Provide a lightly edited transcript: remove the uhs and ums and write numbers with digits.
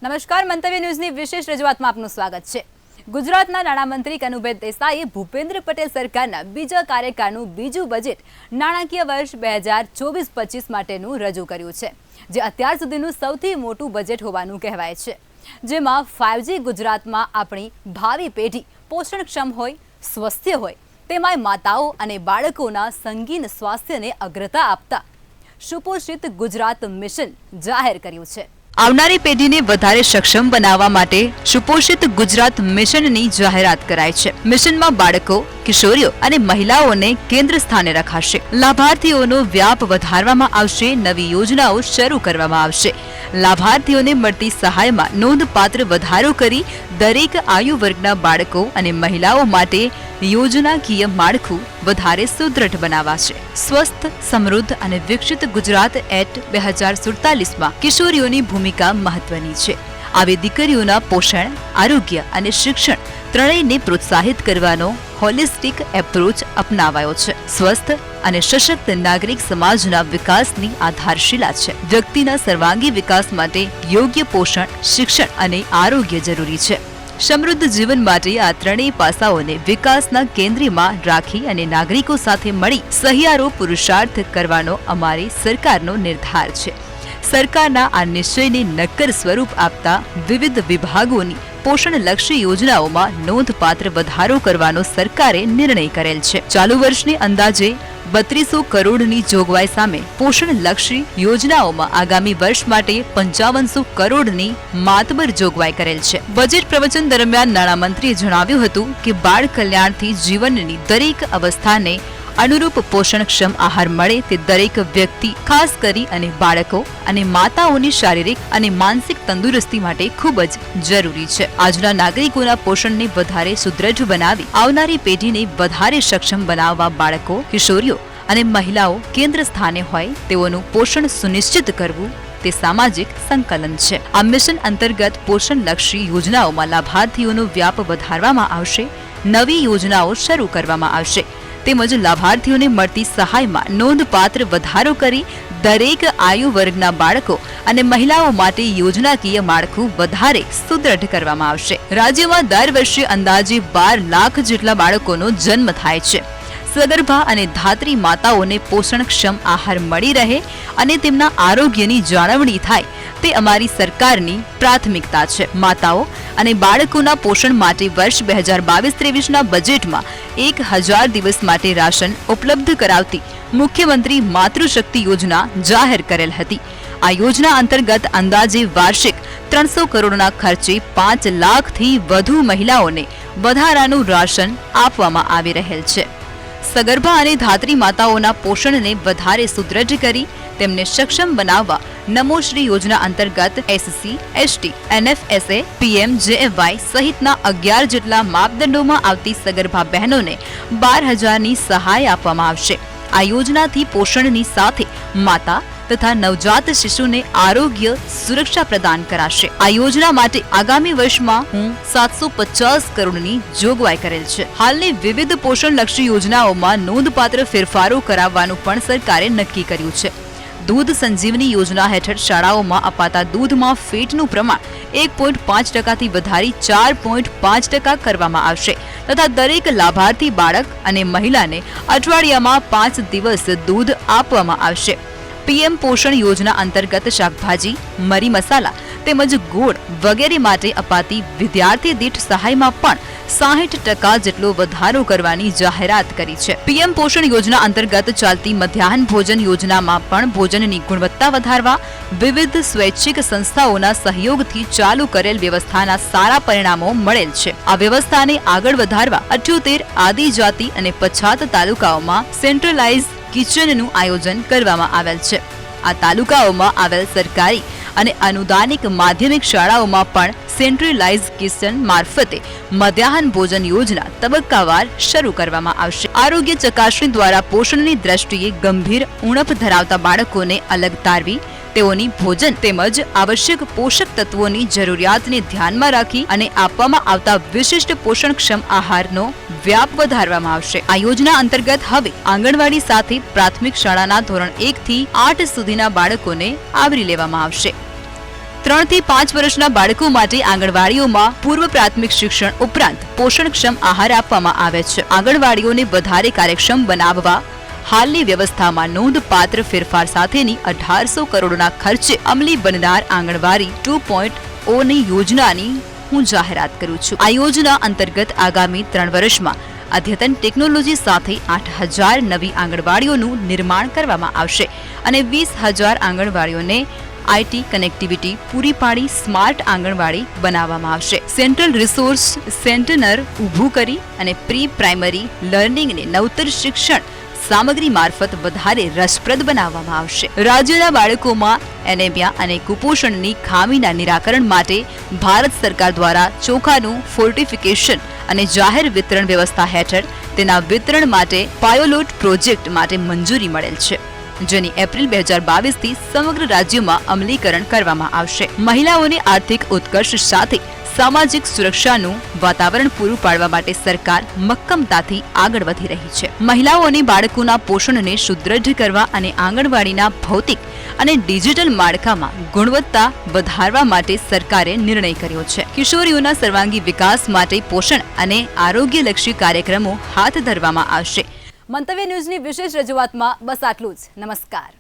નમસ્કાર, મંતવ્ય ન્યૂઝની વિશેષ રજૂઆતમાં આપનું સ્વાગત છે। ગુજરાતના નાણામંત્રી કનુભાઈ દેસાઈએ ભૂપેન્દ્ર પટેલ સરકારના બીજા કાર્યકાળનું બીજું બજેટ નાણાકીય વર્ષ 2024-25 માટેનું રજૂ કર્યું છે, જે અત્યાર સુધીનું સૌથી મોટું બજેટ હોવાનું કહેવાય છે, જેમાં 5G ગુજરાતમાં આપણી ભાવિ પેઢી પોષણક્ષમ હોય, સ્વસ્થ હોય, તેમાંય માતાઓ અને બાળકોના સંગીન સ્વાસ્થ્યને અગ્રતા આપતા સુપોષિત ગુજરાત મિશન જાહેર કર્યું છે। આવનારી પેઢીને વધારે સક્ષમ બનાવવા માટે સુપોષિત ગુજરાત મિશનની જાહેરાત કરાઈ છે। મિશનમાં બાળકો, કિશોરીઓ અને મહિલાઓને કેન્દ્ર સ્થાને રખાશે। લાભાર્થીઓનો વ્યાપ વધારવામાં આવશે, નવી યોજનાઓ શરૂ કરવામાં આવશે। લાભાર્થીઓને મળતી સહાયમાં નોંધપાત્ર વધારો કરી દરેક આયુ વર્ગના બાળકો અને મહિલાઓ માટે યોજનાકીય માળખું વધારે સુદૃઢ બનાવાશે। સ્વસ્થ, સમૃદ્ધ અને વિકસિત ગુજરાત એક્ટ 2047માં કિશોરીઓની ભૂમિકા મહત્વની છે। આવી દીકરીઓના પોષણ, આરોગ્ય અને શિક્ષણ ત્રણેયને પ્રોત્સાહિત કરવાનો હોલિસ્ટિક એપ્રોચ અપનાવાયો છે। સ્વસ્થ અને સશક્ત નાગરિક સમાજના વિકાસની આધારશિલા છે। વ્યક્તિના સર્વાંગી વિકાસ માટે યોગ્ય પોષણ, શિક્ષણ અને આરોગ્ય જરૂરી છે। સમૃદ્ધ જીવન માટે આ ત્રણેય પાસાઓને વિકાસના કેન્દ્રમાં રાખી અને નાગરિકો સાથે મળી સહિયારો પુરુષાર્થ કરવાનો અમારી સરકારનો નિર્ધાર છે। સરકારના આ નિશ્ચયને નક્કર સ્વરૂપ આપતા વિવિધ વિભાગોની પોષણલક્ષી યોજનાઓમાં નોંધપાત્ર વધારો કરવાનો સરકારે નિર્ણય કરેલ છે। ચાલુ વર્ષની અંદાજે 3200 કરોડની જોગવાઈ સામે પોષણલક્ષી યોજનાઓમાં આગામી વર્ષ માટે 5500 કરોડની માતબર જોગવાઈ કરેલ છે। બજેટ પ્રવચન દરમિયાન નાણામંત્રીએ જણાવ્યું હતું કે બાળ કલ્યાણથી જીવનની દરેક અવસ્થાને અનુરૂપ પોષણક્ષમ આહાર મળે તે દરેક વ્યક્તિ, ખાસ કરી અને બાળકો અને માતાઓની શારીરિક અને માનસિક તંદુરસ્તી માટે ખૂબ જ જરૂરી છે। આજના નાગરિકોના પોષણને વધારે સુદૃઢ બનાવી આવનારી પેઢીને વધારે સક્ષમ બનાવવા બાળકો, કિશોરીઓ અને મહિલાઓ કેન્દ્ર સ્થાને હોય તેઓનું પોષણ સુનિશ્ચિત કરવું તે સામાજિક સંકલન છે। આ મિશન અંતર્ગત પોષણલક્ષી યોજનાઓમાં લાભાર્થીઓનો વ્યાપ વધારવામાં આવશે, નવી યોજનાઓ શરૂ કરવામાં આવશે તેમજ લાભાર્થીઓને મળતી સહાયમાં નોંધપાત્ર વધારો કરી દરેક આયુ વર્ગના બાળકો અને મહિલાઓ માટે યોજનાકીય માળખું વધારે સુદૃઢ કરવામાં આવશે। રાજ્યમાં દર વર્ષે અંદાજે 12 લાખ જેટલા બાળકોનો જન્મ થાય છે। સગર્ભા અને ધાત્રી માતાઓને પોષણક્ષમ આહાર મળી રહે અને તેમના આરોગ્યની જાળવણી થાય તે અમારી સરકારની પ્રાથમિકતા છે। માતાઓ અને બાળકોના પોષણ માટે વર્ષ 2022-23ના બજેટમાં 1000 દિવસ માટે રાશન ઉપલબ્ધ કરાવતી મુખ્યમંત્રી માતૃશક્તિ યોજના જાહેર કરેલ હતી। આ યોજના અંતર્ગત અંદાજે વાર્ષિક 300 કરોડના ખર્ચે 5 લાખથી વધુ મહિલાઓને વધારાનું રાશન આપવામાં આવી રહેલ છે। સગર્ભા અને ધાત્રી માતાઓના પોષણને વધારે સુદૃઢ કરી તેમને સક્ષમ બનાવવા નમોશ્રી યોજના અંતર્ગત SC, ST, NFSA, PMJFY સહિતના 11 જેટલા માપદંડોમાં આવતી સગર્ભા બહેનોને 12,000ની સહાય આપવામાં આવશે। આ યોજનાથી પોષણની સાથે માતા તથા નવજાત શિશુને આરોગ્ય સુરક્ષા પ્રદાન કરાશે। આ યોજના માટે આગામી વર્ષમાં 750 કરોડની જોગવાઈ કરેલ છે। હાલની વિવિધ પોષણલક્ષી યોજનાઓમાં નોંધપાત્ર ફેરફારો કરાવવાનું પણ સરકારે નક્કી કર્યું છે। દૂધ સંજીવની યોજના હેઠળ શાળાઓમાં અપાતા દૂધમાં ફેટનું પ્રમાણ 1.5%થી વધારી 4.5% કરવામાં આવશે તથા દરેક લાભાર્થી બાળક અને મહિલાને અઠવાડિયામાં 5 દિવસ દૂધ આપવામાં આવશે। PM પોષણ યોજના અંતર્ગત શાકભાજી, મરી મસાલા તેમજ ગોળ વગેરે માટે અપાતી વિદ્યાર્થી દીઠ સહાયમાં પણ 60% જેટલો વધારો કરવાની જાહેરાત કરી છે। PM પોષણ યોજના અંતર્ગત ચાલતી મધ્યાહન ભોજન યોજનામાં પણ ભોજનની ગુણવત્તા વધારવા વિવિધ સ્વૈચ્છિક સંસ્થાઓના સહયોગથી ચાલુ કરેલ વ્યવસ્થાના સારા પરિણામો મળેલ છે। આ વ્યવસ્થાને આગળ વધારવા 78 આદિજાતિ અને પછાત તાલુકાઓમાં સેન્ટ્રલાઇઝ કિચનનું આયોજન કરવામાં આવેલ છે। આ તાલુકાઓમાં આવેલ સરકારી અને અનુદાનિક માધ્યમિક શાળાઓમાં પણ સેન્ટ્રલાઇઝ કિચન મારફતે મધ્યાહન ભોજન યોજના તબક્કાવાર શરૂ કરવામાં આવશે। આરોગ્ય ચકાસણી દ્વારા પોષણની દ્રષ્ટિએ ગંભીર ઉણપ ધરાવતા બાળકોને અલગ તારવી તેઓની ભોજન તેમજ આવશ્યક પોષક તત્વોની જરૂરિયાતને ધ્યાનમાં રાખી અને આપવામાં આવતા વિશિષ્ટ પોષણક્ષમ આહારનો વ્યાપ વધારવામાં આવશે। આ યોજના અંતર્ગત હવે આંગણવાડી સાથે પ્રાથમિક શાળાના ધોરણ 1 થી 8 સુધીના બાળકોને આવરી લેવામાં આવશે। 3 થી 5 વર્ષના બાળકો માટે આંગણવાડીઓમાં પૂર્વ પ્રાથમિક શિક્ષણ ઉપરાંત પોષણક્ષમ આહાર આપવામાં આવે છે. આંગણવાડીઓને વધારે કાર્યક્ષમ બનાવવા હાલની વ્યવસ્થામાં નોંધપાત્ર ફેરફાર સાથેની 1800 કરોડના ખર્ચે અમલી બનનાર આંગણવાડી 2.0 ની યોજનાની હું જાહેરાત કરું છું. આ યોજના અંતર્ગત આગામી 3 વર્ષમાં અદ્યતન ટેકનોલોજી સાથે 8000 નવી આંગણવાડીઓનું નિર્માણ કરવામાં આવશે અને 20000 આંગણવાડીઓને આઈટી કનેક્ટિવિટી પૂરી પાડી સ્માર્ટ આંગણવાડી બનાવવામાં આવશે. સેન્ટ્રલ રિસોર્સ સેન્ટર ઊભું કરી અને પ્રી પ્રાઇમરી લર્નિંગને નવતર શિક્ષણ સામગ્રી મારફત વધારે રસપ્રદ બનાવવામાં આવશે. રાજ્યના બાળકોમાં એનેમિયા અને કુપોષણની ખામીના નિરાકરણ માટે ભારત સરકાર દ્વારા ચોખાનું ફોર્ટિફિકેશન અને જાહેર વિતરણ વ્યવસ્થા હેઠળ તેના વિતરણ માટે પાયોલોટ પ્રોજેક્ટ માટે મંજૂરી મળેલ છે, જેની એપ્રિલ 2022 થી સમગ્ર રાજ્યમાં અમલીકરણ કરવામાં આવશે. મહિલાઓને આર્થિક ઉત્કર્ષ સાથે સામાજિક સુરક્ષાનું વાતાવરણ પૂરું પાડવા માટે સરકાર મક્કમતાથી આગળ વધી રહી છે. મહિલાઓ અને બાળકોના પોષણને સુદૃઢ કરવા અને આંગણવાડીના ભૌતિક અને ડિજિટલ માળખામાં ગુણવત્તા વધારવા માટે સરકારે નિર્ણય કર્યો છે. કિશોરીઓના સર્વાંગી વિકાસ માટે પોષણ અને આરોગ્યલક્ષી કાર્યક્રમો હાથ ધરવામાં આવશે. મંતવ્ય ન્યૂઝની વિશેષ રજૂઆતમાં બસ આટલું જ. નમસ્કાર.